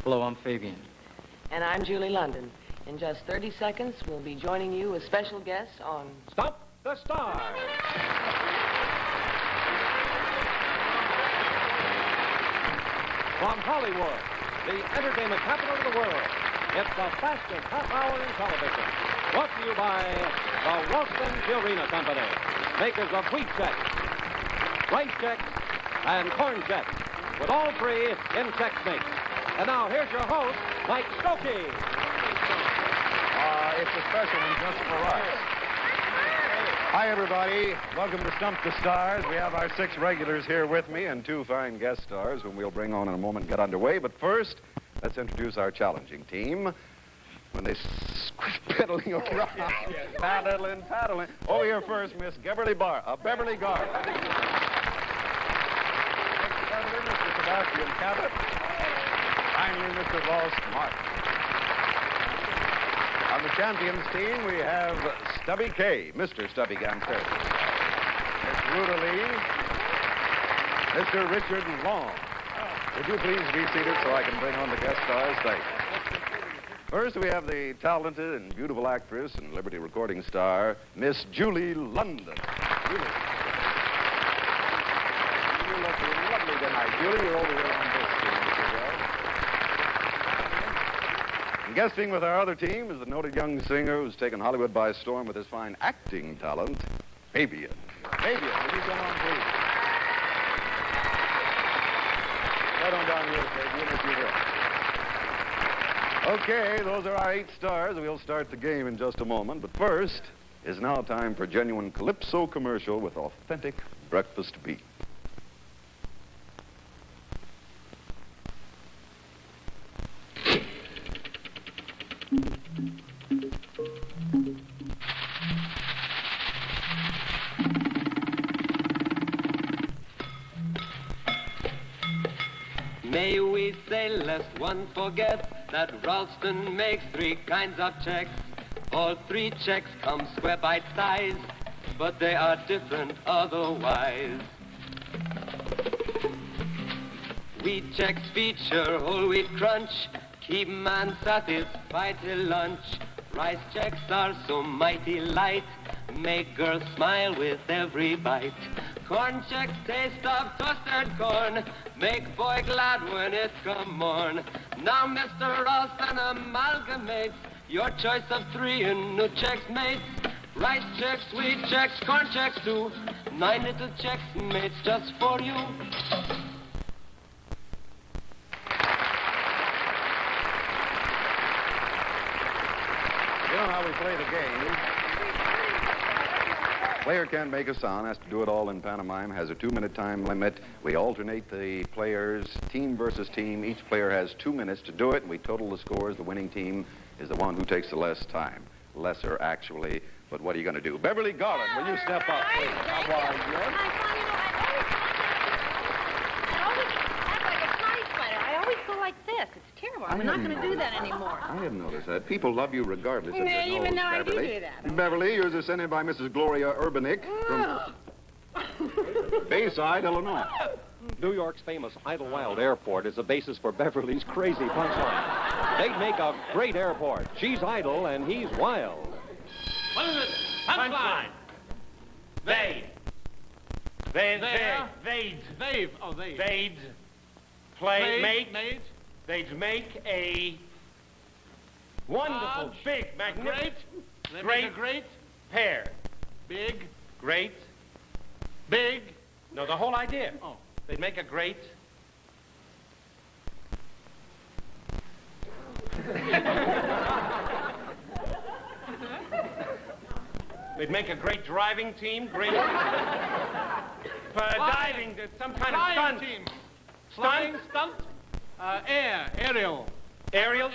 Hello, I'm Fabian. And I'm Julie London. In just 30 seconds, we'll be joining you as special guests on Stump the Stars. From Hollywood, the entertainment capital of the world, it's the fastest half hour in television. Brought to you by the Walston Purina Company, makers of wheat checks, rice checks, and corn checks, with all three in check mix. And now here's your host, Mike Stokey. It's a special one just for us. Hi, everybody. Welcome to Stump the Stars. We have our 6 regulars here with me and 2 fine guest stars whom we'll bring on in a moment and get underway. But first, let's introduce our challenging team. When they quit pedaling around, paddling. Oh, here first, Miss Beverly Garth. Mr. Sebastian Cabot. Finally, Mr. Ross Martin. On the champions team, we have Stubby K, Mr. Stubby Gamster, Miss Ruta Lee, Mr. Richard Long. Would you please be seated so I can bring on the guest stars? Thank you. First, we have the talented and beautiful actress and Liberty recording star, Miss Julie London. Julie. You look lovely tonight. Julie, you're over here on this team, if you will. And guesting with our other team is the noted young singer who's taken Hollywood by storm with his fine acting talent, Fabian. Fabian, will you come on, please? Right on down here, Fabian, if you will. Okay, those are our 8 stars. We'll start the game in just a moment. But first, it's now time for a genuine Calypso commercial with authentic breakfast beef. May we say, lest one forget, that Ralston makes 3 kinds of checks. All 3 checks come square bite size, but they are different otherwise. Wheat checks feature whole wheat crunch, keep man satisfied till lunch. Rice checks are so mighty light, make girls smile with every bite. Corn checks taste of toasted corn, make boy glad when it come morn. Now Mr. Ralston amalgamates your choice of 3 in new checks mates. Rice checks, wheat checks, corn checks too. 9 little checks mates just for you. You know how we play the game. Player can't make a sound, has to do it all in pantomime, has a 2-minute time limit. We alternate the players, team versus team. Each player has 2 minutes to do it, and we total the scores. The winning team is the one who takes the less time. Lesser, actually. But what are you going to do? Beverly Garland, will you step up, please? How are you? I always go like this. It's terrible. I'm not going to do that anymore. I didn't notice that. People love you regardless of your nose, even though I do Beverly. that. Beverly, yours is sent in by Mrs. Gloria Urbanick from Bayside, Illinois. New York's famous Idlewild Airport is the basis for Beverly's crazy punchline. They'd make a great airport. She's idle and he's wild. What is it? Punchline. They'd. Oh, they'd. They'd make a wonderful, big, magnificent, great pair. Big. Great. Big. No, the whole idea. Oh. They'd make a great... They'd make a great driving team, great... diving, some kind of stunt. Team. Stunt? Stunt? Aerial. Aerial?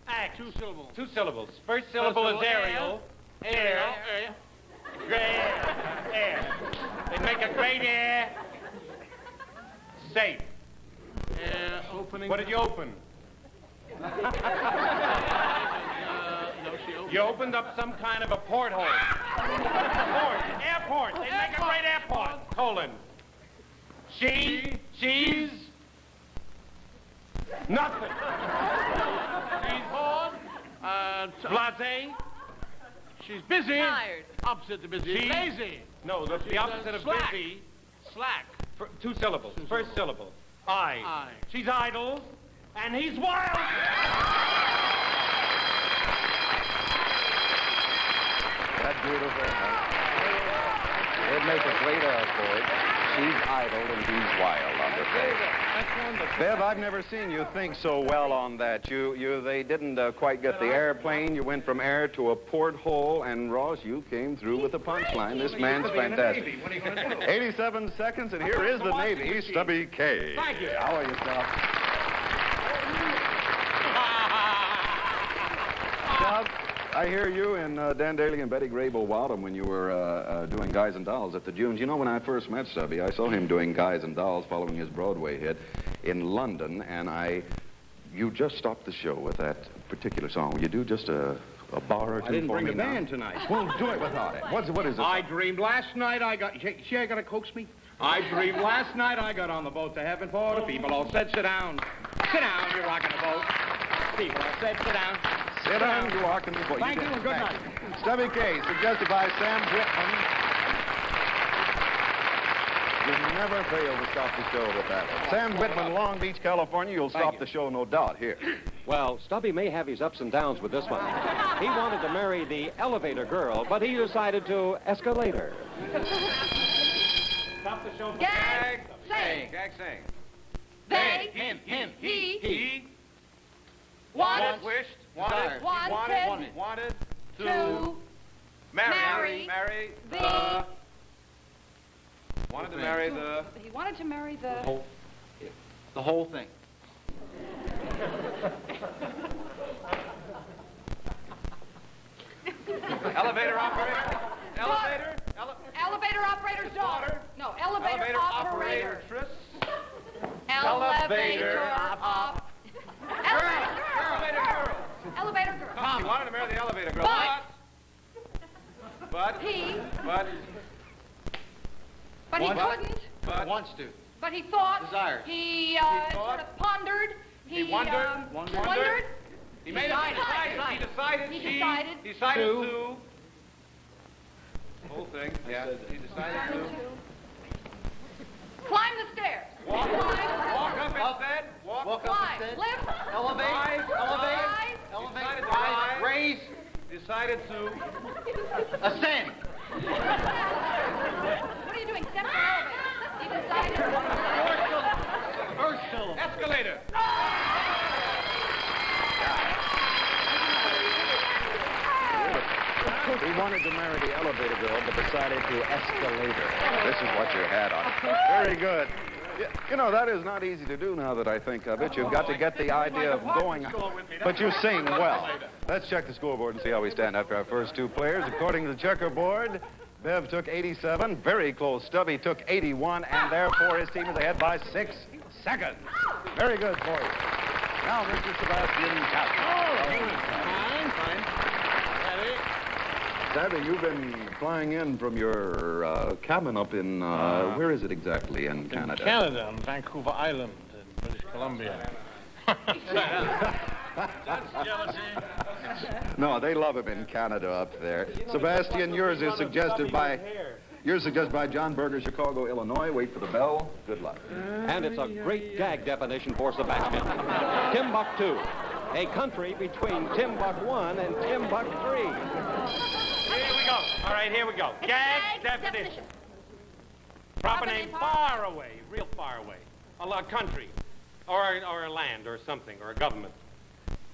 Act. 2 syllables. 2 syllables. First syllable is aerial. Air. Air. They'd make a great air. Safe. Opening. What did you open? No, she opened. You opened up some kind of a porthole. Airport. They make a great airport. Colon. She's Nothing. She's bored. Blasé? She's busy. Tired. Opposite to busy. She- Lazy. No, the opposite of slack. busy. Slack. Two syllables. First syllable. I. I. She's idle, and he's wild. That's beautiful. It'd make a great airport. She's idle and he's wild on the page. That's wonderful. Bev, I've never seen you think so well on that. They didn't quite get the airplane. You went from air to a porthole, and Ross, you came through with a punchline. This man's fantastic. What are you going to do? 87 seconds, and here is the Navy, Stubby K. Thank you. How are you, Stub? Stub, I hear you and Dan Daly and Betty Grable Wadham when you were doing Guys and Dolls at the Dunes. You know, when I first met Stubby, I saw him doing Guys and Dolls following his Broadway hit in London, and you just stopped the show with that particular song. Will you do just a bar or two I didn't for bring me the now? band tonight. Well, do it without it. What is it? I dreamed last night I got... See, I got to coax me? I dreamed last night I got on the boat to heaven for the people all said, sit down. Sit down, you're rocking the boat. People all said, sit down. Sit down, you walk in the boat. Thank you, did. and good night. Stubby K, suggested by Sam Whitman. You never fail to stop the show with that one. Sam Whitman, Long Beach, California. You'll stop the show, no doubt, here. Well, Stubby may have his ups and downs with this one. He wanted to marry the elevator girl, but he decided to escalator. Stop the show for Gag, sing. Gag, sing. They, Him. he, wanted, Wished. wanted, Wanted to marry the, Wanted to marry the... he wanted to marry the, The whole thing. Elevator operator. Elevator. elevator operator's daughter. No, elevator operator. Operatress. Elevator op. Elevator girl. Elevator girl. He wanted to marry the elevator girl. But he couldn't. But Wants to. But he thought. Desires. He thought. sort of pondered. He wondered. Wondered. he made a Decided. He decided to... Whole thing. Yeah. He decided to... Climb the stairs. Walk Climb. up instead. Walk Climb. Lift. Elevate. Rise. Elevate. Decided to Rise. Raise. Decided to... Ascend. What are you doing? Step to elevator. He decided. First syllable. Escalator. He wanted to marry the elevator girl, but decided to escalate her. This is what you had on. Very good. You know, that is not easy to do now that I think of it. You've got to get the idea of going. But you sing well. Let's check the scoreboard and see how we stand after our first two players. According to the checkerboard, Bev took 87, very close. Stubby took 81, and therefore his team is ahead by 6 seconds. Very good for you. Now, Mr. Sebastian Castro. Fine. Ready? Stubby, you've been flying in from your cabin up in, where is it exactly in Canada? In Canada, on Vancouver Island, in British Columbia. That's jealousy. No, they love him in Canada up there. Sebastian, yours is suggested by John Berger, Chicago, Illinois. Wait for the bell. Good luck. And it's a great gag definition for Sebastian. Timbuktu, a country between Timbuk 1 and Timbuk 3. Here we go. All right, here we go. Gag definition. Proper name far away, real far away. A country, or a land, or something, or a government.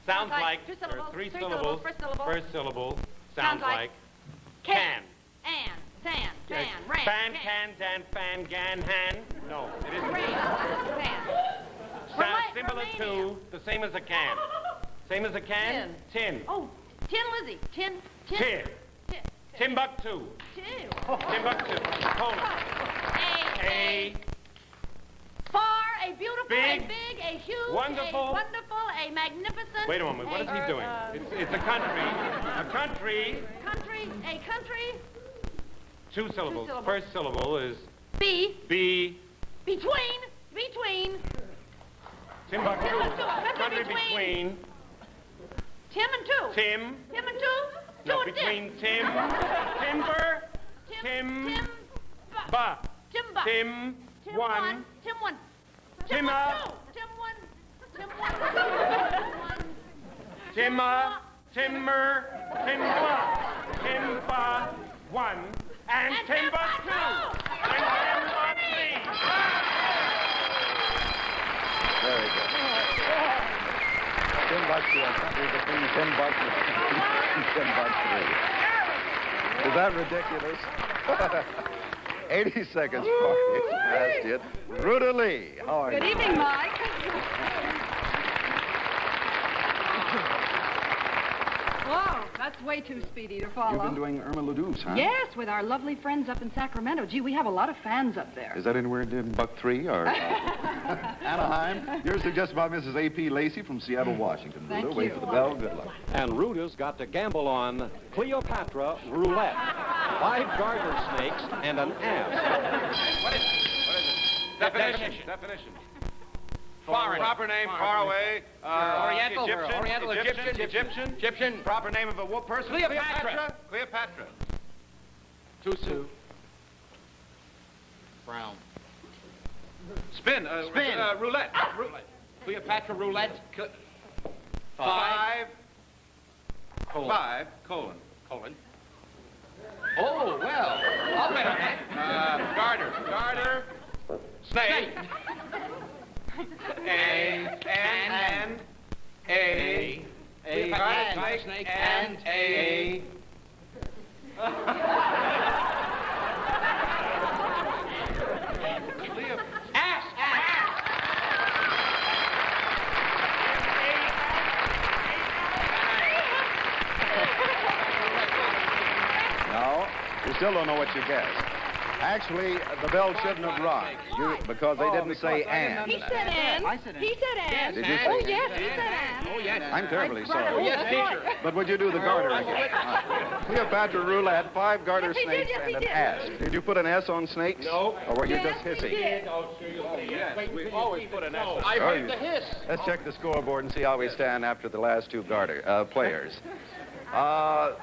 Sounds like Two there are syllables. three Three syllables. syllables. First syllable sounds like Can. An. San. Dan. Ran. Fan, can, dan, fan, gan, han. No, it isn't. Ran. San. Sounds similar to the same as a can. Same as a can? Tin. Oh, Tin Lizzie. Tin. Tin. Timbuktu. Timbuktu. Tona. A. Far, a beautiful, Big, a big, a huge, wonderful. a wonderful, a magnificent. Wait a moment. What is he doing? It's a country. A country. Country, a country. Two syllables. syllables. First syllable is B. B. Between. Timbuktu. Country between Tim and two. Tim. Tim and two. No, Two and between Tim. Timber. Tim. Ba. Timba. Tim. Tim One. Tim one. Timma. Tim one. Tim one. Timma. Timmer. Timba. Timba. One. And Timbuktu. And Timbuktu. Very good. Timbuktu, a country between Timbuktu and Timbuktu. Is that ridiculous? 80 seconds for you. That's it. Ruta Lee, how are you? Good evening, Mike. Whoa, that's way too speedy to follow. You've been doing Irma Ladouce, huh? Yes, with our lovely friends up in Sacramento. Gee, we have a lot of fans up there. Is that anywhere in Buck 3 or Anaheim? Yours suggested by Mrs. A.P. Lacey from Seattle, Washington. Thank Ruta, wait you. for the bell. Good luck. And Ruta's got to gamble on Cleopatra roulette, 5 garter snakes, and an ass. What is it? Definition. Foreign. Proper name, far away. Oriental. Egyptian. Egyptian. Proper name of a person. Cleopatra. Cleopatra. Tusu. Brown. Spin. Roulette. Cleopatra roulette. 5. Colon. 5. Colon. Oh, well. I'll bet on that. Garter. Snake. Snake and a. Ass. No, you still don't know what you guessed. Actually, the bell shouldn't have rung because they didn't say and. He said and. I said and. He said and. Did you say Oh, yes, he said and. Oh, yes. I'm terribly sorry. Yes, teacher. But would you do the garter again? Cleopatra roulette, 5 garter Yes, he did, snakes, yes, he and an did. ass. Did you put an S on snakes? No. Or were you Yes, just he hissing? did. Yes, we always put an S on. I Oh, heard you- the hiss. Let's check the scoreboard and see how we stand after the last 2 garter players.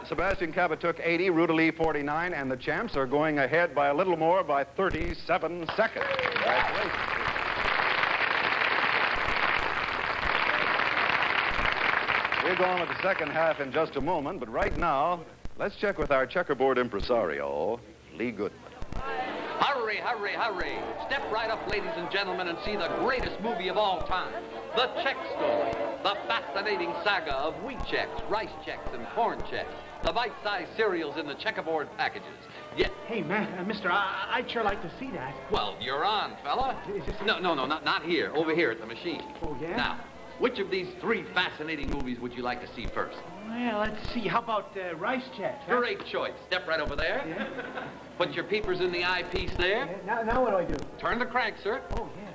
Sebastian Cabot took 80, Ruta Lee 49, and the champs are going ahead by a little more by 37 seconds. Congratulations. We'll go on with the second half in just a moment, but right now, let's check with our checkerboard impresario, Lee Goodman. Hurry, hurry, hurry. Step right up, ladies and gentlemen, and see the greatest movie of all time. The Check Story. The fascinating saga of wheat checks, rice checks, and corn checks. The bite-sized cereals in the checkerboard packages. Yes. Hey, man, mister, I'd sure like to see that. Well, you're on, fella. No, not here. Over here at the machine. Oh, yeah? Now, which of these 3 fascinating movies would you like to see first? Well, let's see. How about Rice Checks? Huh? Great choice. Step right over there. Yeah. Put your peepers in the eyepiece there. Now what do I do? Turn the crank, sir. Oh, yeah.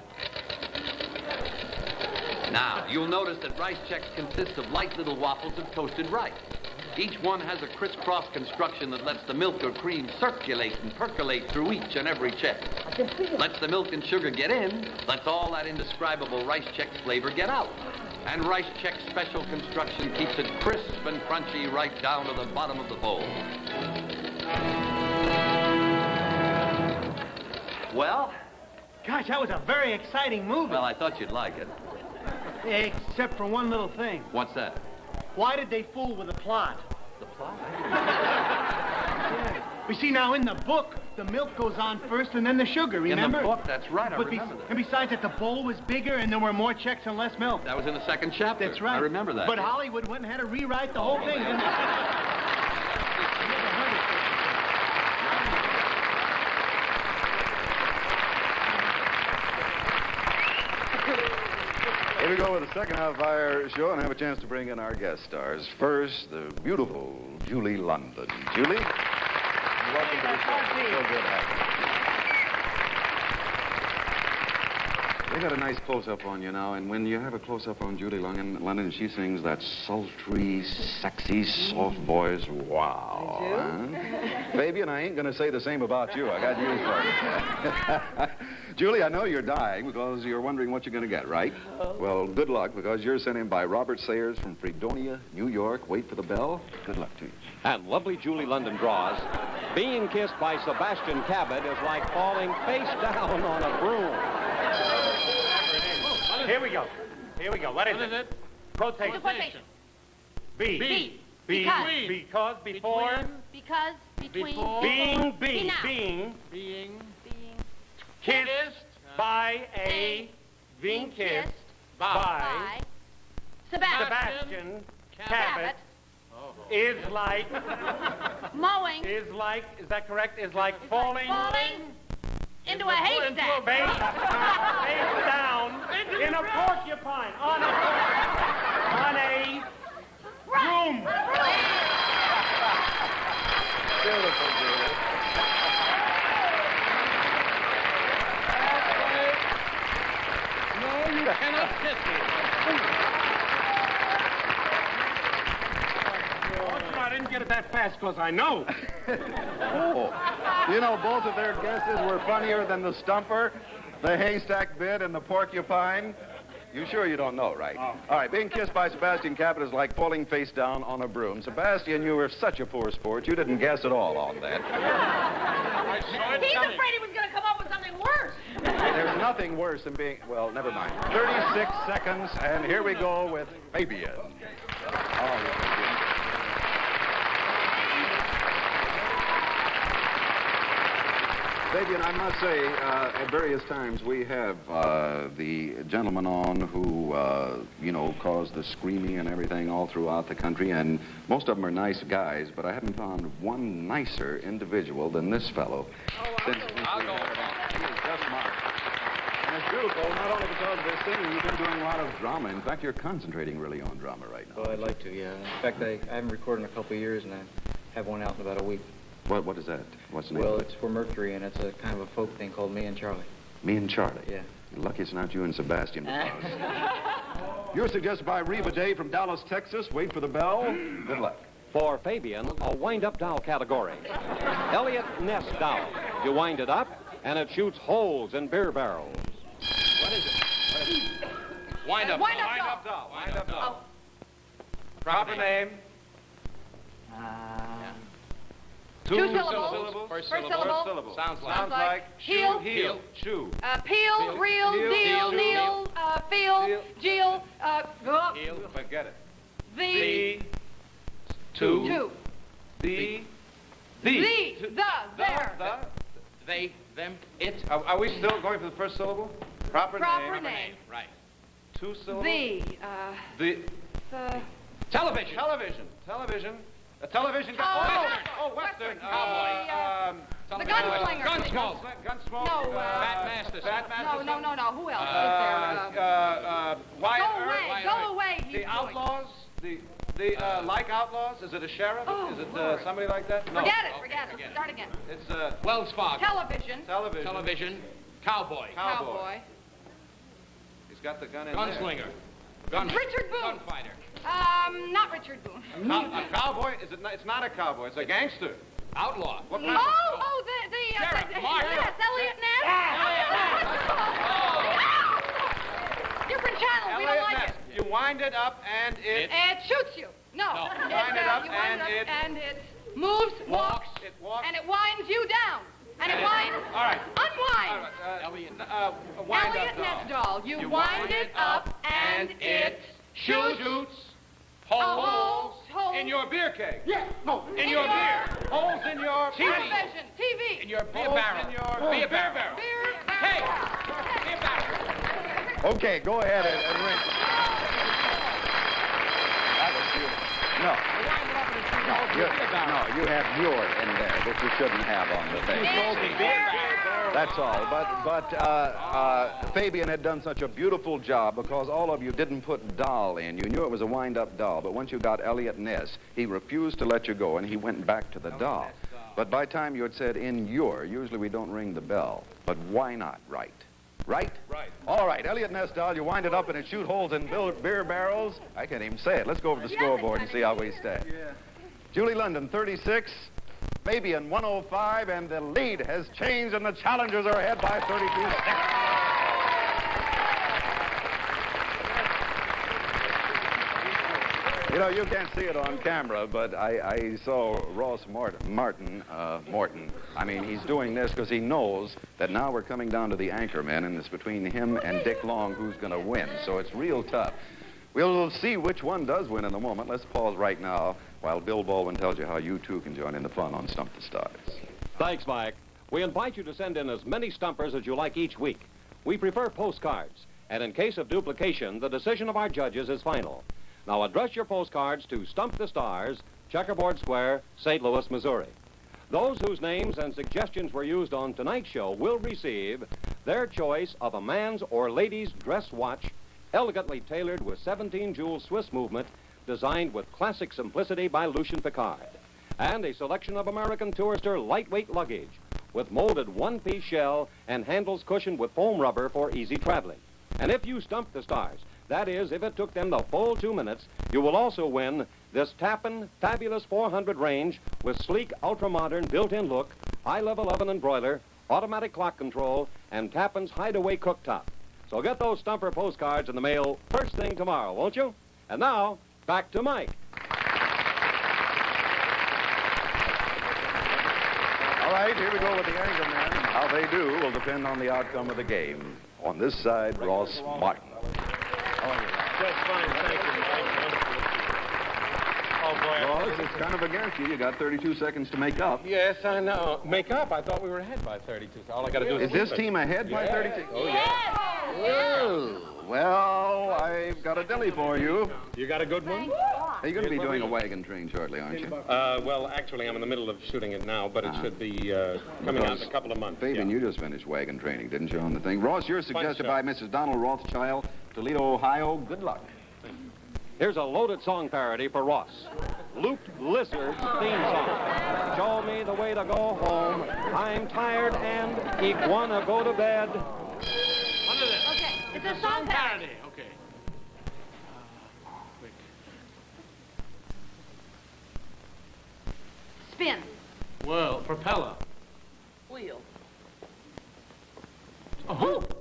Now, you'll notice that rice checks consist of light little waffles of toasted rice. Each one has a crisscross construction that lets the milk or cream circulate and percolate through each and every check. I can see it. Lets the milk and sugar get in, lets all that indescribable rice check flavor get out. And rice check special construction keeps it crisp and crunchy right down to the bottom of the bowl. Well? Gosh, that was a very exciting movie. Well, I thought you'd like it. Except for one little thing. What's that? Why did they fool with the plot? The plot? We see now in the book, the milk goes on first and then the sugar, remember? In the book, that's right, I But remember that. And besides that, the bowl was bigger and there were more checks and less milk. That was in the second chapter. That's right. I remember that. But Hollywood went and had to rewrite the whole thing, didn't they? Here we go with the second half of our show and have a chance to bring in our guest stars. First, the beautiful Julie London. Julie? Welcome to the show. So good having you. They got a nice close-up on you now, and when you have a close-up on Julie London, she sings that sultry, sexy, soft voice. Wow. Huh? Fabian, I ain't going to say the same about you. I got news for you. Julie, I know you're dying because you're wondering what you're going to get, right? Well, good luck, because you're sent in by Robert Sayers from Fredonia, New York. Wait for the bell. Good luck to you. And lovely Julie London draws. Being kissed by Sebastian Cabot is like falling face down on a broom. Here we go. Here we go. What is it? Quotation. Quotation. B. B. Because. Because. Before. Because. Between. Being. Being. Kissed by a. Being kissed by. Sebastian Cabot. Is like. Mowing. Is that correct? Is like falling. Into a haystack. Face down in a porcupine. On a broom. Beautiful, Julie. No, you cannot kiss me. I didn't get it that fast because I know. Oh. You know, both of their guesses were funnier than the stumper, the haystack bit, and the porcupine. You sure you don't know, right? Oh. All right, being kissed by Sebastian Cabot is like falling face down on a broom. Sebastian, you were such a poor sport, you didn't guess at all on that. He's afraid he was going to come up with something worse. There's nothing worse than being... Well, never mind. 36 seconds, and here we go with Fabian. Fabian, I must say, at various times we have the gentleman on who, caused the screaming and everything all throughout the country, and most of them are nice guys, but I haven't found one nicer individual than this fellow. He is just marvelous. And it's beautiful, not only because of this singing, you've been doing a lot of drama. In fact, you're concentrating really on drama right now. Oh, I'd like to, yeah. In fact, I haven't recorded in a couple of years, and I have one out in about a week. What is that? What's the name Well, of it? it's for Mercury, and it's a kind of a folk thing called Me and Charlie. Me and Charlie? Yeah. You're lucky it's not you and Sebastian. You're suggested by Reva Day from Dallas, Texas. Wait for the bell. Good luck. For Fabian, a wind-up doll category. Elliot Ness doll. You wind it up, and it shoots holes in beer barrels. What is it? Wind up doll. Proper name. Two syllables. First syllable. Sounds like heel. Chew. Peel, reel, deal, kneel, feel, Jill, Heel. Forget it. the, Two. the, There. they, Them. It. Are we still going for the first syllable? Proper name. Right. Two syllables. The, Television. A television. Western. Cowboy. The gunslinger. Gunsmoke. No, Fat Masters. no, who else is there? Wyatt Go away, Earp. go away. The Outlaws. The like Outlaws. Is it a sheriff? Is it somebody like that? No. Forget it. Start again. It's Wells Fargo. Television. Cowboy. He's got the gun in Gunslinger. Richard Boone. Gunfighter. Not Richard Boone. A cowboy? It's not a cowboy. It's a gangster. Outlaw. What kind The Sheriff Marshall. yes, Elliot Ness. Different channels. We don't Elliot like Ness. it. You wind it up and it... It shoots you. No. You wind it up you wind and it up and it moves, walks, It walks. and it winds you down. And it winds. All right. Unwind. Elliot Elliot Ness doll. You wind it up and it shoots holes holes in your beer keg. Yeah. No. In your beer. Holes in your television. TV. In your beer barrel. In your beer barrel. Hey. Beer barrel. Okay, go ahead and ring. That was beautiful. No, you have "your" in there, which you shouldn't have on the thing. That's all. But Fabian had done such a beautiful job because all of you didn't put doll in. You knew it was a wind-up doll, but once you got Elliot Ness, he refused to let you go, and he went back to the doll. But by the time you had said "in your," usually we don't ring the bell. But why not? Right? Right? All right, Elliot Ness doll, you wind it up and it shoot holes in beer barrels. I can't even say it. Let's go over the scoreboard and see how we stand. Julie London, 36. maybe in 105, and the lead has changed, and the challengers are ahead by 32 seconds. You know, you can't see it on camera, but I saw Ross Morton. I mean, he's doing this because he knows that now we're coming down to the anchorman, and it's between him and Dick Long who's going to win. So it's real tough. We'll see which one does win in a moment. Let's pause right now while Bill Baldwin tells you how you, too, can join in the fun on Stump the Stars. Thanks, Mike. We invite you to send in as many stumpers as you like each week. We prefer postcards, and in case of duplication, the decision of our judges is final. Now address your postcards to Stump the Stars, Checkerboard Square, St. Louis, Missouri. Those whose names and suggestions were used on tonight's show will receive their choice of a man's or lady's dress watch, elegantly tailored with 17-jewel Swiss movement, designed with classic simplicity by Lucien Piccard, and a selection of American Tourister lightweight luggage with molded one-piece shell and handles cushioned with foam rubber for easy traveling. And if you Stump the Stars, that is, if it took them the full 2 minutes, you will also win this Tappan Fabulous 400 range with sleek, ultra-modern built-in look, high-level oven and broiler, automatic clock control, and Tappan's hideaway cooktop. So get those Stumper postcards in the mail first thing tomorrow, won't you? And now, back to Mike. All right, here we go with the anchorman. How they do will depend on the outcome of the game. On this side, Ross Martin. Just fine, thank you, Mike. Oh, boy. Ross, it's kind of against you. You got 32 seconds to make up. Yes, I know. Make up? I thought we were ahead by 32. All I got to do is... Is this team ahead by 32? Oh, yeah. Oh, well, I've got a dilly for you. You got a good one? You're going to be doing a wagon train shortly, aren't you? Well, actually, I'm in the middle of shooting it now, but it should be coming out in a couple of months. Fabian, you just finished wagon training, didn't you, on the thing? Ross, you're suggested by Mrs. Donald Rothschild, Toledo, Ohio. Good luck. Here's a loaded song parody for Ross. Looped Lizard's theme song. Show me the way to go home. I'm tired and iguana go to bed. What is it? Okay, it's a song parody. Okay. Quick. Spin. Whirl. Propeller. Wheel. A hoop.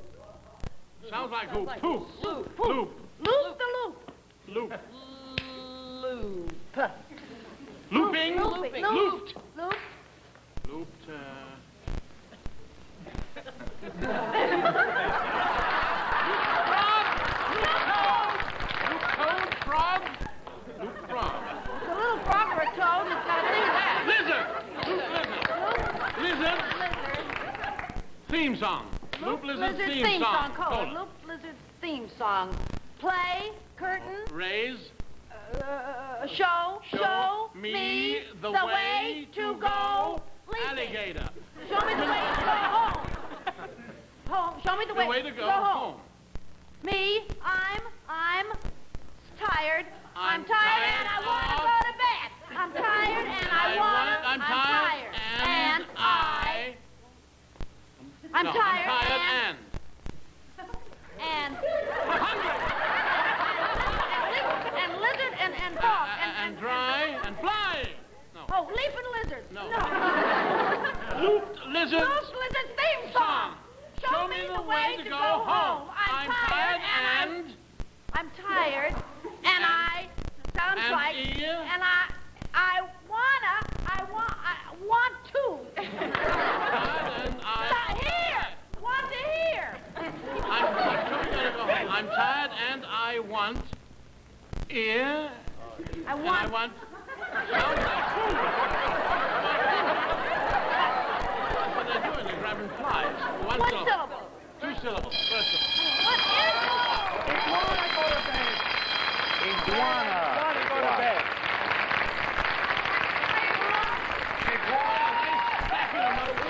Sounds like hoop. Hoop. Loop. Loop. Loop the loop. Loop. Loop. Looping. Looping. Looped. Loop. Looped. Frog. Loop frog. It's a little frog or a toad. It's got a thing that. Lizard. Theme song. Loop lizard theme song. Color. Loop lizard theme song. Play. Curtain. Raise. Show me the way to go. Leaping. Alligator. Show me the way to go home. Show me the way to go home. Me, I'm tired. I'm tired tired and I want to go to bed. I'm tired and I'm tired. I'm tired and hungry. And lizard and dog And dry and fly. No. Oh, leaping lizards. No. Looped lizard. Looped lizard theme song. Show me the way to go home. I'm tired and I sounds And like ear. and I want to. Want to hear. I'm tired and I want ear. I And want. I want. Sounds like food. What they're doing, they're grabbing flies. One syllable. 2 syllables. First syllable. What is it? Iguana go to bed. Iguana. Go to bed.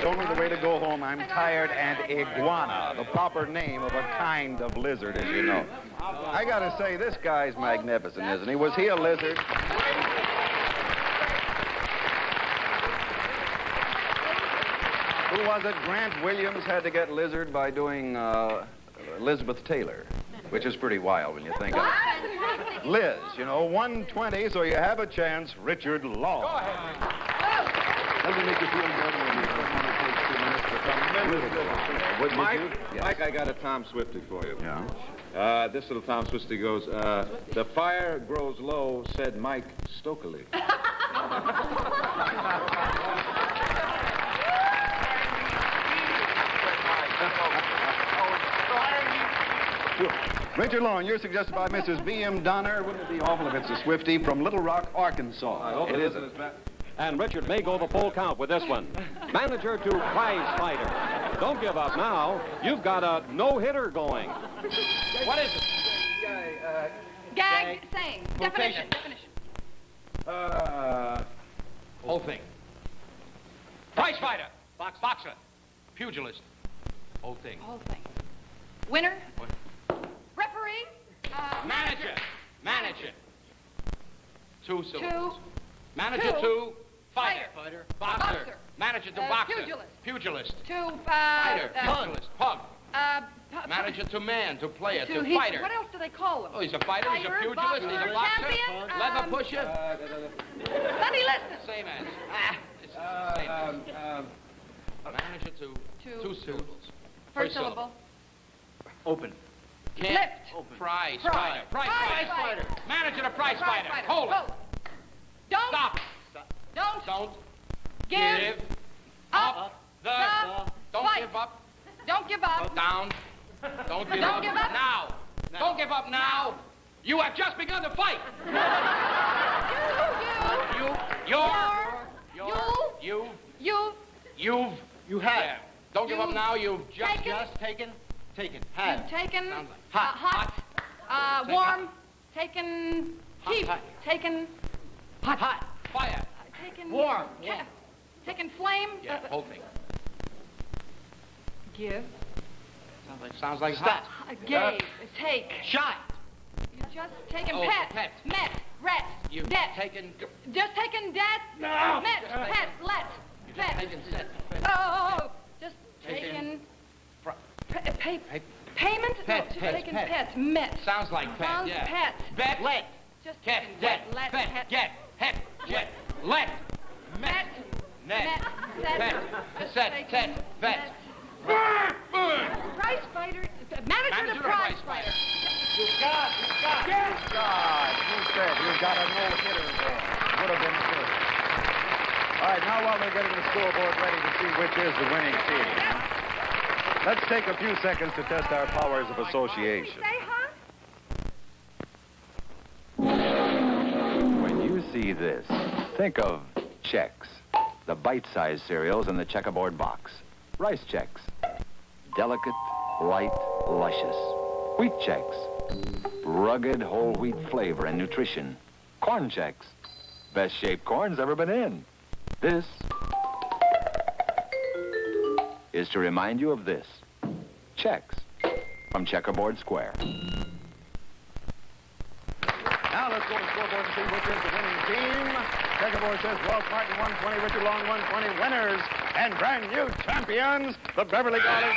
Show me the way to go home. I'm tired and iguana, the proper name of a kind of lizard, as you know. I gotta say, this guy's magnificent, isn't he? Was he a lizard? Who was it? Grant Williams had to get lizard by doing Elizabeth Taylor, which is pretty wild when you think of it. Liz, you know, 120, so you have a chance. Richard Long. Go ahead. Doesn't make you feel good when you someone takes 2 minutes to come. Mike, I got a Tom Swifty for you. Yeah? This little Tom Swifty goes, the fire grows low, said Mike Stokely. Richard Loren, you're suggested by Mrs. B.M. Donner. Wouldn't it be awful if it's a Swifty from Little Rock, Arkansas? I hope it isn't as bad. And Richard may go the full count with this one. Manager to prize fighter. Don't give up now. You've got a no-hitter going. What is it? Gag, saying. Definition. Whole thing. Prize fighter. Boxer. Pugilist. Whole thing. Whole thing. Winner. Referee. Manager. Two syllables. Two. Manager to fighter. Boxer. Manager to boxer. Pugilist. Pugilist. To, Fighter. Pugilist. Pug. Manager to man, to player, to he's- fighter. What else do they call him? Oh, he's a fighter, he's a Fighter, pugilist, he's a boxer, champion, leather pusher. Let me listen. Same as. It's same as. Manager to two syllables. First syllable. Open. Lift. Open. Prize Prize. fighter. Prize fighter. Manager to prize fighter. Hold it. Don't. Stop. Don't. Give up the. Don't fight. give up. Don't give up. Down. Don't give Don't up. give up. Now. Don't give up now. You have just begun to fight. You have. Yeah. Don't give up now. You've just. Taken. You've taken. Sounds like Hot. Warm. Taken. Heat. Taken. Hot. Fire. Taken. Warm. Taken flame. Yeah. Whole thing. Give. Sounds like Stop. Gave. Take. Shot. You just taken Oh, pet. pet. Met. Ret. You've Det. taken. Just taken debt. No. Met. Pet. Let. You've just Pet. taken set. Oh. Just Taken. Payment? Pet, No, just pet, taken pet. pet. Met. Sounds like pet. Sounds Yeah. pet. Bet. Let. Just Cat. taken Det. let. Pet. Pet. Get. Het. Jet. Let. Met. Net. Set. Pet. Just Set. taken Tet. Vet. Prize fighter. Manager to prize fighter. You said you've got a no-hitter there. Would have been good. All right, now while they're getting the scoreboard ready to see which is the winning team, let's take a few seconds to test our powers of association. Say, huh? When you see this, think of Chex, the bite-sized cereals in the checkerboard box. Rice Chex, delicate, light, luscious. Wheat Chex, rugged whole wheat flavor and nutrition. Corn Chex, best shaped corn's ever been in. This is to remind you of this. Chex from Checkerboard Square. Now let's go to the scoreboard and see which is the winning team. Checkerboard says Walt Martin 120, Richard Long 120. Winners and brand new champions, the Beverly Gardens.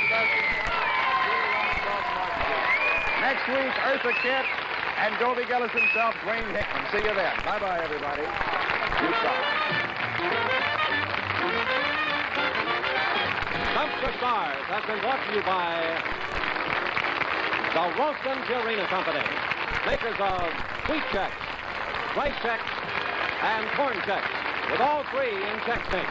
Next week, Eartha Kitt and Dovey Gillis himself, Dwayne Hickman. See you then. Bye-bye, everybody. Stump the Stars has been brought to you by the Ralston Gilrina Company, makers of Wheat Chex, Rice Chex, and Corn Chex, with all three in Chex Mix.